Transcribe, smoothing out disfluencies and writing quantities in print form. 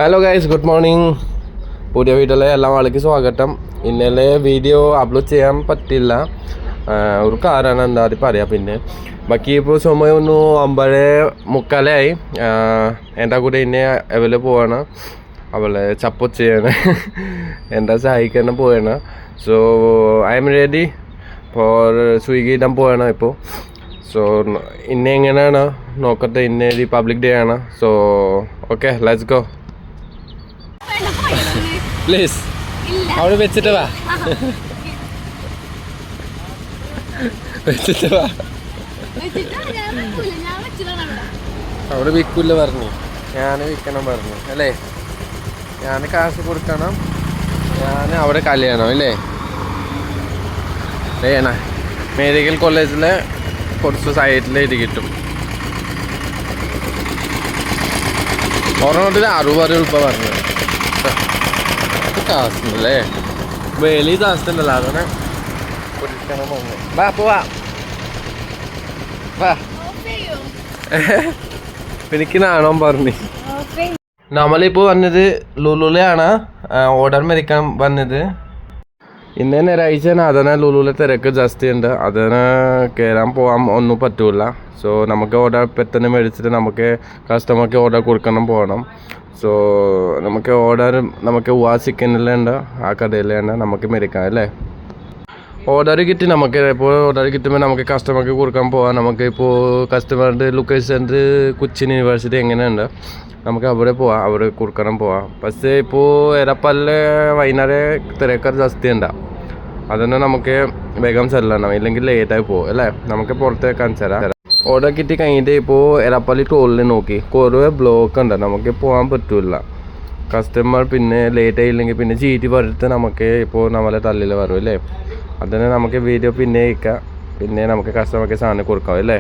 Hello guys, good morning. പുതിയ വീഡിയോയിലെ എല്ലാ ആൾക്ക് സ്വാഗതം. ഇന്നലെ വീഡിയോ അപ്ലോഡ് ചെയ്യാൻ പറ്റില്ല, ഒരു കാരണം എന്താ അത് പറയാം. പിന്നെ ബാക്കി ഇപ്പോൾ സമയം ഒന്ന് 9:45 എൻ്റെ കൂടെ ഇന്നെ അവള് പോവാണ്, അവളെ സപ്പോർട്ട് ചെയ്യാണ്, എൻ്റെ സഹായിക്കാൻ പോവാണ്. So I am ready for Swiggy ഇടാൻ പോവാണ് ഇപ്പോൾ. സോ ഇന്നെ എങ്ങനെയാണ് നോക്കട്ടെ, ഇന്ന് റിപ്പബ്ലിക് ഡേ ആണ്. So okay, let's go. Please അവിടെ വെച്ചിട്ട് വാ, വെച്ചിട്ട് വാ. അവിടെ വിൽക്കില്ല പറഞ്ഞു, ഞാൻ വിൽക്കണം പറഞ്ഞു അല്ലേ. ഞാൻ കാശ് കൊടുക്കണം, ഞാൻ അവിടെ കല്യാണം അല്ലേ. വേണ മെഡിക്കൽ കോളേജിലെ കുറച്ച് സൈഡിൽ ഇത് കിട്ടും. ഒരെണ്ണത്തിന് 60 രൂപ പറഞ്ഞു. കാശുണ്ടല്ലേ, വലിയ കാശുണ്ടല്ലോ, അങ്ങനെ കുടിക്കണം പറഞ്ഞു. വാ പോവാ വാ. എനിക്ക് നാണോ പറഞ്ഞു. നമ്മളിപ്പോൾ വന്നത് ലുലുലാണ് ഓർഡർ മേടിക്കാൻ വന്നത്. ഇന്ന് ഞായറാഴ്ചയാണ്, അതിന് ലുലുവിലെ തിരക്ക് ജാസ്തി ഉണ്ട്, അതിന് കയറാൻ പോകാൻ ഒന്നും പറ്റൂല. സോ നമുക്ക് ഓർഡർ പെട്ടെന്ന് മേടിച്ചിട്ട് നമുക്ക് കസ്റ്റമർക്ക് ഓർഡർ കൊടുക്കണം പോകണം. സോ നമുക്ക് ഉവാ ചിക്കനിലുണ്ട്, ആ കടയിലുണ്ട്, നമുക്ക് മേടിക്കാം അല്ലേ. ഓർഡർ കിട്ടി, നമുക്ക് ഇപ്പോൾ ഓർഡർ കിട്ടുമ്പോൾ നമുക്ക് കസ്റ്റമർക്ക് കൊടുക്കാൻ പോകാം. നമുക്കിപ്പോൾ കസ്റ്റമറുടെ ലൊക്കേഷൻ കൊച്ചിൻ യൂണിവേഴ്സിറ്റി എങ്ങനെയുണ്ട്, നമുക്ക് അവിടെ പോവാം, അവിടെ കൊടുക്കണം പോവാം. പക്ഷേ ഇപ്പോൾ എരപ്പല്ല വൈകുന്നേരം തിരക്കാർ ജാസ്തി ഉണ്ടാവും, അതൊന്ന് നമുക്ക് വേഗം ചെല്ലണം, ഇല്ലെങ്കിൽ ലേറ്റായി പോകും അല്ലേ. നമുക്ക് പുറത്തേക്ക് കാണിച്ചു തരാം. ഓർഡർ കിട്ടി കഴിഞ്ഞിട്ട് ഇപ്പോൾ എരപ്പള്ളി ടോളിൽ നോക്കി കുറേ ബ്ലോക്ക് ഉണ്ട്, നമുക്ക് പോകാൻ പറ്റില്ല. കസ്റ്റമർ പിന്നെ ലേറ്റ് ആയില്ലെങ്കിൽ പിന്നെ ചീറ്റി പറഞ്ഞിട്ട് നമുക്ക് ഇപ്പോൾ നമ്മളെ തള്ളിൽ വരും അല്ലേ. അതിന് നമുക്ക് വീഡിയോ പിന്നെ ഇരിക്കാം, പിന്നെ നമുക്ക് കസ്റ്റമർക്ക് സാധനം കൊടുക്കാം അല്ലേ.